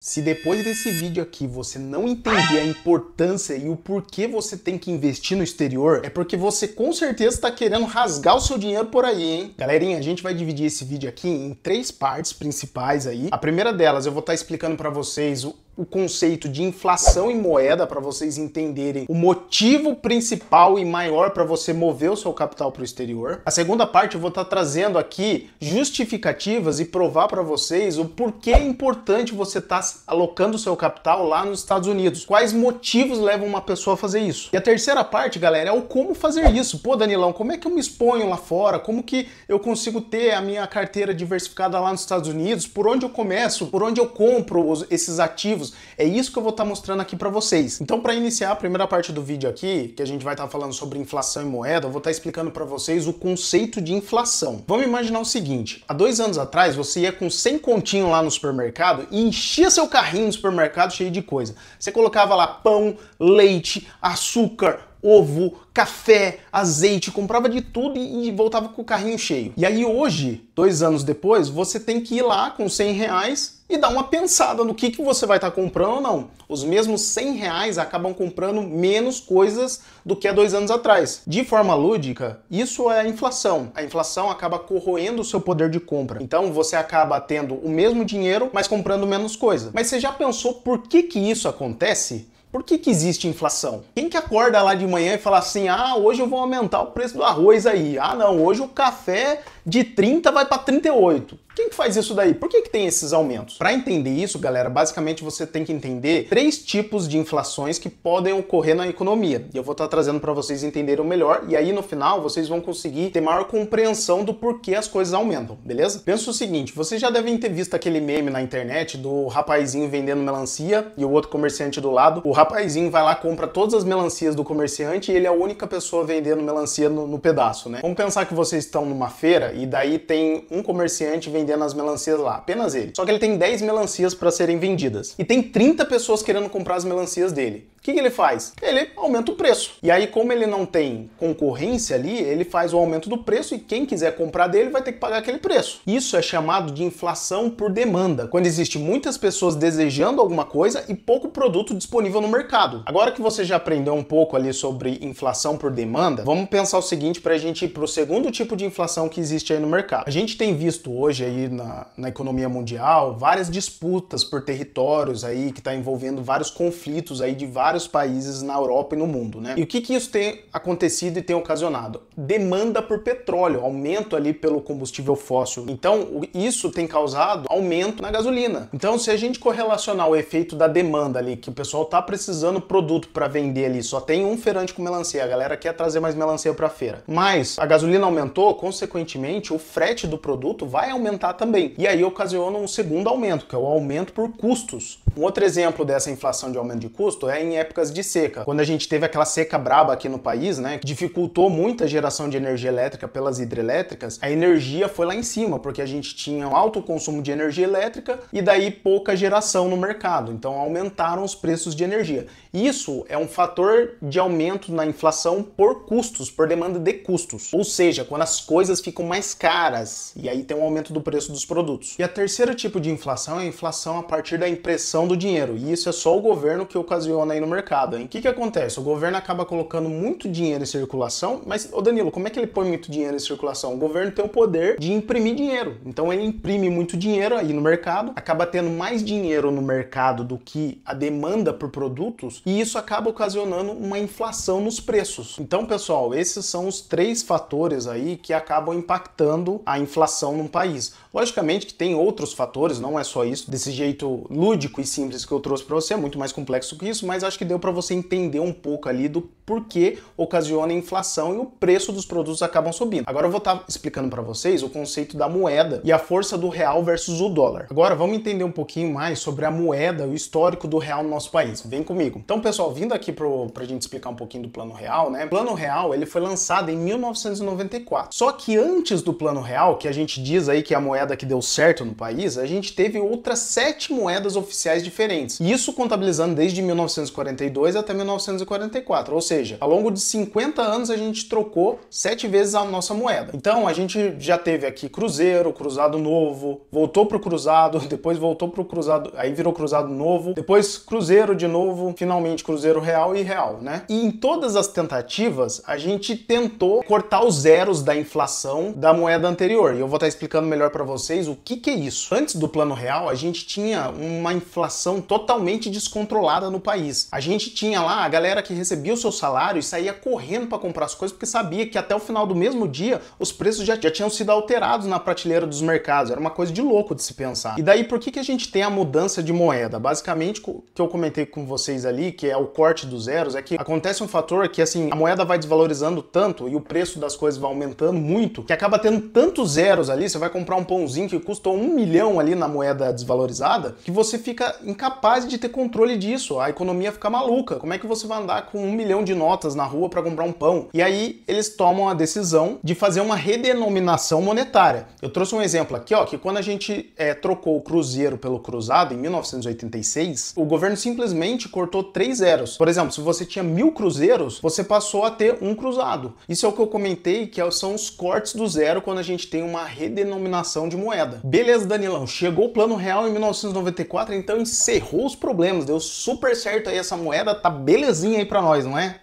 Se depois desse vídeo aqui você não entender a importância e o porquê você tem que investir no exterior, é porque você com certeza está querendo rasgar o seu dinheiro por aí, hein? Galerinha, a gente vai dividir esse vídeo aqui em 3 partes principais aí. A primeira delas eu vou estar explicando para vocês o conceito de inflação em moeda, para vocês entenderem o motivo principal e maior para você mover o seu capital para o exterior. A segunda parte eu vou estar trazendo aqui justificativas e provar para vocês o porquê é importante você estar alocando o seu capital lá nos Estados Unidos. Quais motivos levam uma pessoa a fazer isso? E a terceira parte, galera, é o como fazer isso. Pô, Danilão, como é que eu me exponho lá fora? Como que eu consigo ter a minha carteira diversificada lá nos Estados Unidos? Por onde eu começo? Por onde eu compro esses ativos? É isso que eu vou estar mostrando aqui para vocês. Então, para iniciar a primeira parte do vídeo aqui, que a gente vai estar falando sobre inflação e moeda, eu vou estar explicando para vocês o conceito de inflação. Vamos imaginar o seguinte: há 2 anos atrás, você ia com 100 continho lá no supermercado e enchia seu carrinho no supermercado cheio de coisa. Você colocava lá pão, leite, açúcar, ovo, café, azeite, comprava de tudo e voltava com o carrinho cheio. E aí hoje, 2 anos depois, você tem que ir lá com 100 reais e dar uma pensada no que você vai estar comprando ou não. Os mesmos 100 reais acabam comprando menos coisas do que há 2 anos atrás. De forma lúdica, isso é a inflação. A inflação acaba corroendo o seu poder de compra. Então você acaba tendo o mesmo dinheiro, mas comprando menos coisa. Mas você já pensou por que isso acontece? Por que existe inflação? Quem que acorda lá de manhã e fala assim: ah, hoje eu vou aumentar o preço do arroz aí. Ah, não, hoje o café de 30 vai para 38. Quem que faz isso daí? Por que tem esses aumentos? Para entender isso, galera, basicamente você tem que entender 3 tipos de inflações que podem ocorrer na economia. E eu vou estar trazendo para vocês entenderem melhor, e aí no final vocês vão conseguir ter maior compreensão do porquê as coisas aumentam, beleza? Pensa o seguinte: vocês já devem ter visto aquele meme na internet do rapazinho vendendo melancia e o outro comerciante do lado. O rapazinho vai lá, compra todas as melancias do comerciante e ele é a única pessoa vendendo melancia no pedaço, né? Vamos pensar que vocês estão numa feira e daí tem um comerciante vendendo as melancias lá, apenas ele. Só que ele tem 10 melancias para serem vendidas. E tem 30 pessoas querendo comprar as melancias dele. O que ele faz? Ele aumenta o preço. E aí, como ele não tem concorrência ali, ele faz o aumento do preço e quem quiser comprar dele vai ter que pagar aquele preço. Isso é chamado de inflação por demanda, quando existe muitas pessoas desejando alguma coisa e pouco produto disponível no mercado. Agora que você já aprendeu um pouco ali sobre inflação por demanda, vamos pensar o seguinte para a gente ir para o segundo tipo de inflação que existe aí no mercado. A gente tem visto hoje aí na economia mundial várias disputas por territórios aí que está envolvendo vários conflitos aí de vários países na Europa e no mundo, né? E o que isso tem acontecido e tem ocasionado? Demanda por petróleo, aumento ali pelo combustível fóssil. Então, isso tem causado aumento na gasolina. Então, se a gente correlacionar o efeito da demanda ali, que o pessoal tá precisando produto para vender ali, só tem um feirante com melancia, a galera quer trazer mais melancia para feira. Mas a gasolina aumentou, consequentemente, o frete do produto vai aumentar também. E aí ocasiona um segundo aumento, que é o aumento por custos. Um outro exemplo dessa inflação de aumento de custo é em épocas de seca. Quando a gente teve aquela seca braba aqui no país, né, que dificultou muito a geração de energia elétrica pelas hidrelétricas, a energia foi lá em cima, porque a gente tinha um alto consumo de energia elétrica e daí pouca geração no mercado. Então aumentaram os preços de energia. Isso é um fator de aumento na inflação por custos, por demanda de custos. Ou seja, quando as coisas ficam mais caras e aí tem um aumento do preço dos produtos. E a terceira tipo de inflação é a inflação a partir da impressão do dinheiro. E isso é só o governo que ocasiona aí no mercado, hein? O que acontece? O governo acaba colocando muito dinheiro em circulação, mas, ô Danilo, como é que ele põe muito dinheiro em circulação? O governo tem o poder de imprimir dinheiro. Então ele imprime muito dinheiro aí no mercado, acaba tendo mais dinheiro no mercado do que a demanda por produtos, e isso acaba ocasionando uma inflação nos preços. Então, pessoal, esses são os 3 fatores aí que acabam impactando a inflação num país. Logicamente que tem outros fatores, não é só isso. Desse jeito lúdico e simples que eu trouxe para você, é muito mais complexo que isso, mas acho que deu para você entender um pouco ali do porquê ocasiona a inflação e o preço dos produtos acabam subindo. Agora eu vou estar explicando para vocês o conceito da moeda e a força do real versus o dólar. Agora vamos entender um pouquinho mais sobre a moeda e o histórico do real no nosso país. Vem comigo. Então, pessoal, vindo aqui pra gente explicar um pouquinho do Plano Real, né? O Plano Real, ele foi lançado em 1994. Só que antes do Plano Real, que a gente diz aí que é a moeda moeda que deu certo no país, a gente teve outras 7 moedas oficiais diferentes. E isso contabilizando desde 1942 até 1944. Ou seja, ao longo de 50 anos a gente trocou 7 vezes a nossa moeda. Então a gente já teve aqui Cruzeiro, Cruzado Novo, voltou pro Cruzado, depois voltou pro Cruzado, aí virou Cruzado Novo, depois Cruzeiro de novo, finalmente Cruzeiro Real e Real, né? E em todas as tentativas, a gente tentou cortar os zeros da inflação da moeda anterior. E eu vou estar explicando melhor para vocês o que é isso. Antes do Plano Real, a gente tinha uma inflação totalmente descontrolada no país. A gente tinha lá a galera que recebia o seu salário e saía correndo para comprar as coisas porque sabia que até o final do mesmo dia os preços já tinham sido alterados na prateleira dos mercados. Era uma coisa de louco de se pensar. E daí por que a gente tem a mudança de moeda? Basicamente, o que eu comentei com vocês ali, que é o corte dos zeros, é que acontece um fator que assim, a moeda vai desvalorizando tanto e o preço das coisas vai aumentando muito, que acaba tendo tantos zeros ali, você vai comprar um pãozinho que custa 1 milhão ali na moeda desvalorizada, que você fica incapaz de ter controle disso, a economia fica maluca. Como é que você vai andar com 1 milhão de notas na rua para comprar um pão? E aí eles tomam a decisão de fazer uma redenominação monetária. Eu trouxe um exemplo aqui, ó, que quando a gente trocou o cruzeiro pelo cruzado em 1986, o governo simplesmente cortou 3 zeros. Por exemplo, se você tinha 1000 cruzeiros, você passou a ter um cruzado. Isso é o que eu comentei, que são os cortes do zero quando a gente tem uma redenominação de moeda. Beleza, Danilão, chegou o Plano Real em 1994, então encerrou os problemas, deu super certo aí essa moeda, tá belezinha aí pra nós, não é?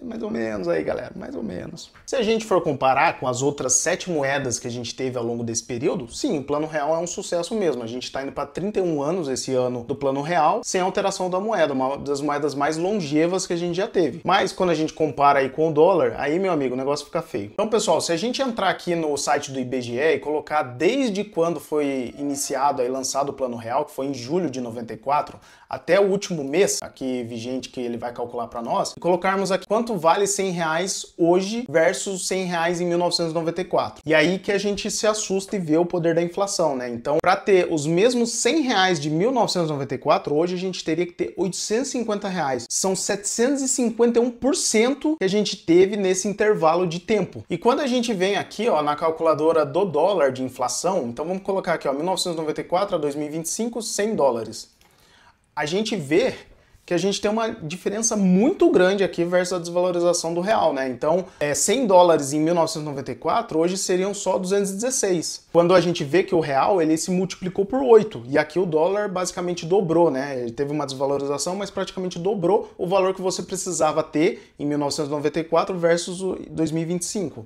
Mais ou menos aí, galera, mais ou menos. Se a gente for comparar com as outras 7 moedas que a gente teve ao longo desse período, sim, o Plano Real é um sucesso mesmo. A gente tá indo pra 31 anos esse ano do Plano Real, sem alteração da moeda, uma das moedas mais longevas que a gente já teve. Mas quando a gente compara aí com o dólar, aí, meu amigo, o negócio fica feio. Então, pessoal, se a gente entrar aqui no site do IBGE e colocar desde quando foi iniciado e lançado o Plano Real, que foi em julho de 94, até o último mês, aqui vigente que ele vai calcular para nós, e colocarmos aqui quanto vale 100 reais hoje versus 100 reais em 1994. E aí que a gente se assusta e vê o poder da inflação, né? Então, para ter os mesmos 100 reais de 1994, hoje a gente teria que ter 850 reais. São 751% que a gente teve nesse intervalo de tempo. E quando a gente vem aqui, ó, na calculadora do dólar de inflação, então vamos colocar aqui, ó, 1994 a 2025, 100 dólares. A gente vê que a gente tem uma diferença muito grande aqui versus a desvalorização do real, né? Então, 100 dólares em 1994, hoje seriam só 216. Quando a gente vê que o real, ele se multiplicou por 8, e aqui o dólar basicamente dobrou, né? Ele teve uma desvalorização, mas praticamente dobrou o valor que você precisava ter em 1994 versus o 2025.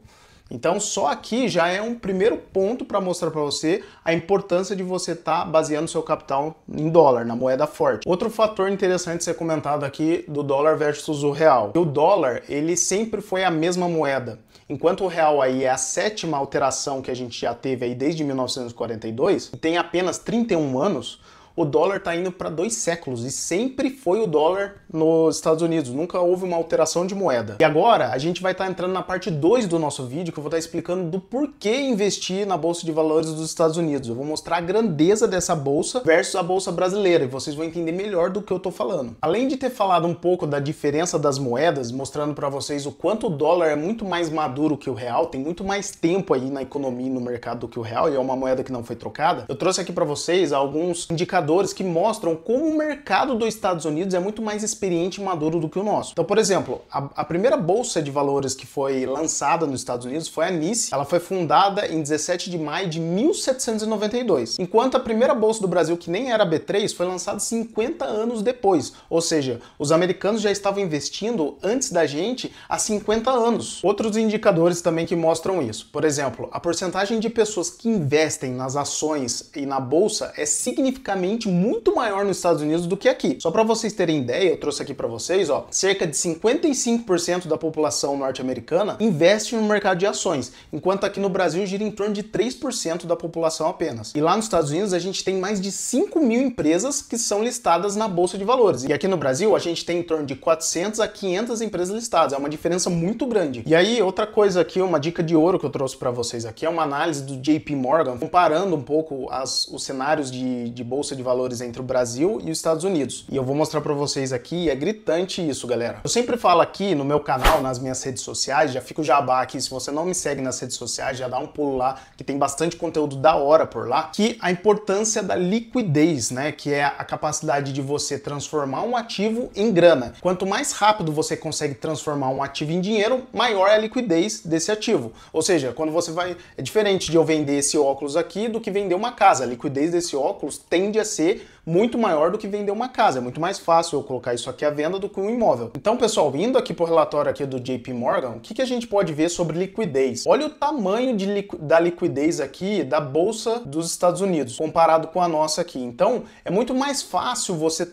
Então só aqui já é um primeiro ponto para mostrar para você a importância de você estar baseando seu capital em dólar, na moeda forte. Outro fator interessante ser comentado aqui do dólar versus o real. O dólar, ele sempre foi a mesma moeda. Enquanto o real aí é a 7ª alteração que a gente já teve aí desde 1942, e tem apenas 31 anos, o dólar está indo para 2 séculos e sempre foi o dólar nos Estados Unidos, nunca houve uma alteração de moeda. E agora a gente vai estar entrando na parte 2 do nosso vídeo, que eu vou estar explicando do porquê investir na Bolsa de Valores dos Estados Unidos. Eu vou mostrar a grandeza dessa bolsa versus a bolsa brasileira e vocês vão entender melhor do que eu estou falando. Além de ter falado um pouco da diferença das moedas, mostrando para vocês o quanto o dólar é muito mais maduro que o real, tem muito mais tempo aí na economia e no mercado do que o real e é uma moeda que não foi trocada, eu trouxe aqui para vocês alguns indicadores que mostram como o mercado dos Estados Unidos é muito mais experiente e maduro do que o nosso. Então, por exemplo, a primeira bolsa de valores que foi lançada nos Estados Unidos foi a NYSE. Ela foi fundada em 17 de maio de 1792, enquanto a primeira bolsa do Brasil, que nem era a B3, foi lançada 50 anos depois. Ou seja, os americanos já estavam investindo antes da gente há 50 anos. Outros indicadores também que mostram isso. Por exemplo, a porcentagem de pessoas que investem nas ações e na bolsa é significativamente muito maior nos Estados Unidos do que aqui. Só para vocês terem ideia, eu trouxe aqui para vocês, ó, cerca de 55% da população norte-americana investe no mercado de ações, enquanto aqui no Brasil gira em torno de 3% da população apenas. E lá nos Estados Unidos a gente tem mais de 5.000 empresas que são listadas na Bolsa de Valores. E aqui no Brasil a gente tem em torno de 400 a 500 empresas listadas. É uma diferença muito grande. E aí, outra coisa aqui, uma dica de ouro que eu trouxe para vocês aqui, é uma análise do JP Morgan, comparando um pouco os cenários de Bolsa de valores entre o Brasil e os Estados Unidos. E eu vou mostrar para vocês aqui, é gritante isso, galera. Eu sempre falo aqui no meu canal, nas minhas redes sociais, já fica o jabá aqui, se você não me segue nas redes sociais, já dá um pulo lá, que tem bastante conteúdo da hora por lá, que a importância da liquidez, né, que é a capacidade de você transformar um ativo em grana. Quanto mais rápido você consegue transformar um ativo em dinheiro, maior é a liquidez desse ativo. Ou seja, quando você vai... É diferente de eu vender esse óculos aqui do que vender uma casa. A liquidez desse óculos tende a ser muito maior do que vender uma casa. É muito mais fácil eu colocar isso aqui à venda do que um imóvel. Então, pessoal, indo aqui para o relatório aqui do JP Morgan, o que a gente pode ver sobre liquidez? Olha o tamanho da liquidez aqui da Bolsa dos Estados Unidos, comparado com a nossa aqui. Então, é muito mais fácil você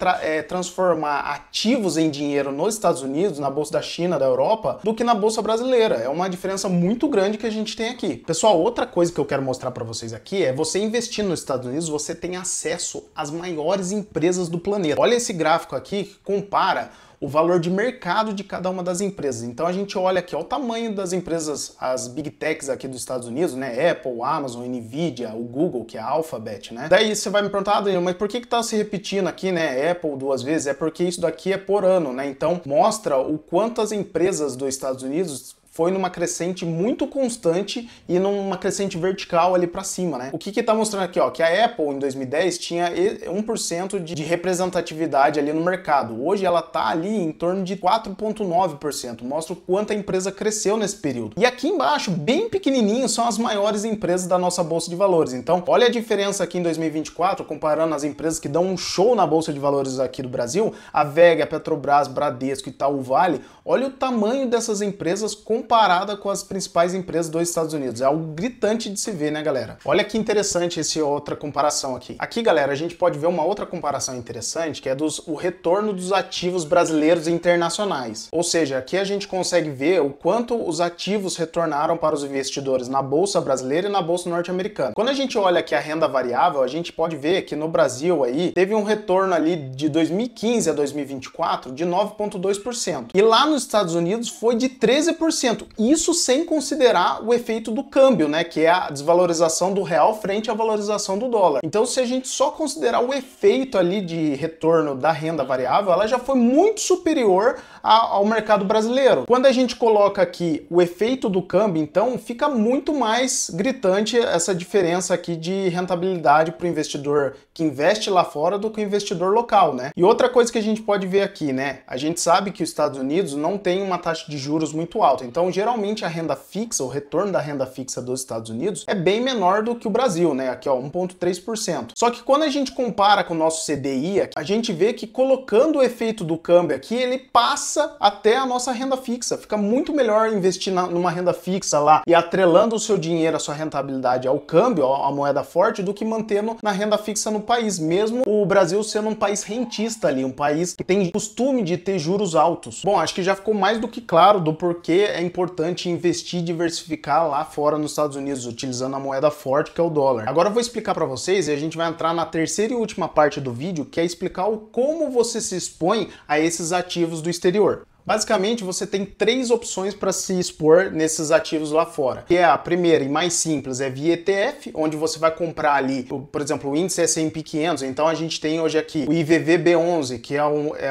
transformar ativos em dinheiro nos Estados Unidos, na Bolsa da China, da Europa, do que na Bolsa brasileira. É uma diferença muito grande que a gente tem aqui. Pessoal, outra coisa que eu quero mostrar para vocês aqui é você investir nos Estados Unidos, você tem acesso às maiores empresas do planeta. Olha esse gráfico aqui que compara o valor de mercado de cada uma das empresas. Então a gente olha aqui, ó, o tamanho das empresas, as Big Techs aqui dos Estados Unidos, né? Apple, Amazon, Nvidia, o Google, que é a Alphabet, né? Daí você vai me perguntar, Danilo, mas por que tá se repetindo aqui, né? Apple 2 vezes? É porque isso daqui é por ano, né? Então mostra o quanto as empresas dos Estados Unidos foi numa crescente muito constante e numa crescente vertical ali para cima, né? O que tá mostrando aqui, ó, que a Apple em 2010 tinha 1% de representatividade ali no mercado. Hoje ela tá ali em torno de 4,9%. Mostra o quanto a empresa cresceu nesse período. E aqui embaixo, bem pequenininho, são as maiores empresas da nossa bolsa de valores. Então, olha a diferença aqui em 2024, comparando as empresas que dão um show na bolsa de valores aqui do Brasil, a VEG, a Petrobras, Bradesco, Itaú Vale. Olha o tamanho dessas empresas comparada com as principais empresas dos Estados Unidos. É algo gritante de se ver, né, galera? Olha que interessante essa outra comparação aqui. Aqui, galera, a gente pode ver uma outra comparação interessante, que é o retorno dos ativos brasileiros e internacionais. Ou seja, aqui a gente consegue ver o quanto os ativos retornaram para os investidores na Bolsa brasileira e na Bolsa norte-americana. Quando a gente olha aqui a renda variável, a gente pode ver que no Brasil aí teve um retorno ali de 2015 a 2024 de 9,2%. E lá nos Estados Unidos foi de 13%. Isso sem considerar o efeito do câmbio, né, que é a desvalorização do real frente à valorização do dólar. Então, se a gente só considerar o efeito ali de retorno da renda variável, ela já foi muito superior ao mercado brasileiro. Quando a gente coloca aqui o efeito do câmbio, então, fica muito mais gritante essa diferença aqui de rentabilidade para o investidor que investe lá fora do que o investidor local, né? E outra coisa que a gente pode ver aqui, né, a gente sabe que os Estados Unidos não tem uma taxa de juros muito alta. Então, geralmente a renda fixa, o retorno da renda fixa dos Estados Unidos é bem menor do que o Brasil, né? Aqui, ó, 1,3%. Só que quando a gente compara com o nosso CDI, a gente vê que colocando o efeito do câmbio aqui, ele passa até a nossa renda fixa. Fica muito melhor investir numa renda fixa lá e atrelando o seu dinheiro, a sua rentabilidade ao câmbio, a moeda forte, do que mantendo na renda fixa no país, mesmo o Brasil sendo um país rentista ali, um país que tem costume de ter juros altos. Bom, acho que já ficou mais do que claro do porquê é importante investir e diversificar lá fora nos Estados Unidos, utilizando a moeda forte que é o dólar. Agora eu vou explicar para vocês e a gente vai entrar na terceira e última parte do vídeo, que é explicar como você se expõe a esses ativos do exterior. Basicamente, você tem três opções para se expor nesses ativos lá fora. Que é a primeira e mais simples, é via ETF, onde você vai comprar ali, por exemplo, o índice S&P 500. Então a gente tem hoje aqui o IVVB11, que é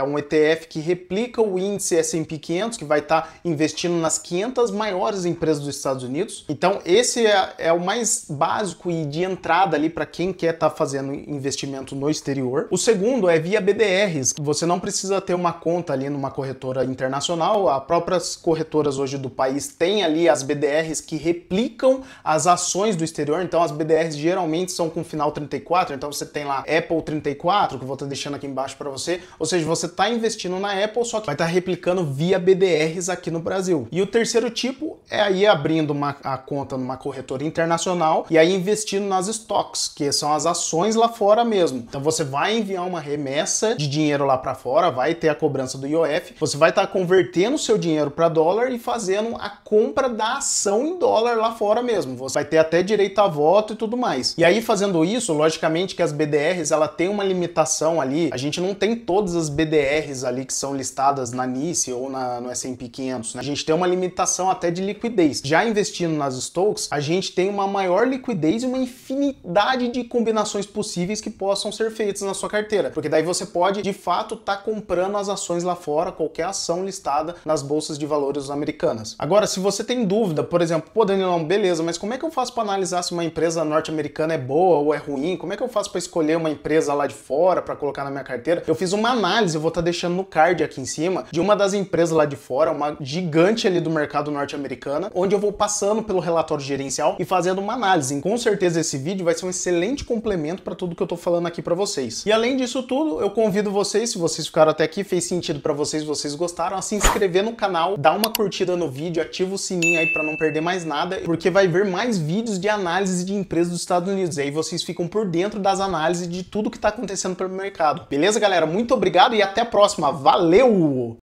um ETF que replica o índice S&P 500, que vai estar investindo nas 500 maiores empresas dos Estados Unidos. Então esse é o mais básico e de entrada ali para quem quer estar fazendo investimento no exterior. O segundo é via BDRs. Você não precisa ter uma conta ali numa corretora internacional. As próprias corretoras hoje do país têm ali as BDRs que replicam as ações do exterior. Então as BDRs geralmente são com final 34, então você tem lá Apple 34, que eu vou estar deixando aqui embaixo para você. Ou seja, você está investindo na Apple, só que vai estar replicando via BDRs aqui no Brasil. E o terceiro tipo é aí abrindo a conta numa corretora internacional e aí investindo nas stocks, que são as ações lá fora mesmo. Então você vai enviar uma remessa de dinheiro lá para fora, vai ter a cobrança do IOF, você vai estar convertendo o seu dinheiro para dólar e fazendo a compra da ação em dólar lá fora mesmo. Você vai ter até direito a voto e tudo mais. E aí, fazendo isso, logicamente que as BDRs, ela tem uma limitação ali. A gente não tem todas as BDRs ali que são listadas na NYSE ou no S&P 500, né? A gente tem uma limitação até de liquidez. Já investindo nas stocks, a gente tem uma maior liquidez e uma infinidade de combinações possíveis que possam ser feitas na sua carteira. Porque daí você pode, de fato, estar comprando as ações lá fora, qualquer ação listada nas bolsas de valores americanas. Agora, se você tem dúvida, por exemplo, pô, Danilão, beleza, mas como é que eu faço para analisar se uma empresa norte-americana é boa ou é ruim? Como é que eu faço para escolher uma empresa lá de fora para colocar na minha carteira? Eu fiz uma análise, eu vou estar deixando no card aqui em cima, de uma das empresas lá de fora, uma gigante ali do mercado norte-americano, onde eu vou passando pelo relatório gerencial e fazendo uma análise. E com certeza esse vídeo vai ser um excelente complemento para tudo que eu tô falando aqui para vocês. E além disso tudo, eu convido vocês, se vocês ficaram até aqui, fez sentido para vocês, vocês gostaram, a se inscrever no canal, dar uma curtida no vídeo, ativa o sininho aí para não perder mais nada, porque vai ver mais vídeos de análise de empresas dos Estados Unidos. E aí vocês ficam por dentro das análises de tudo que tá acontecendo pelo mercado. Beleza, galera? Muito obrigado e até a próxima. Valeu!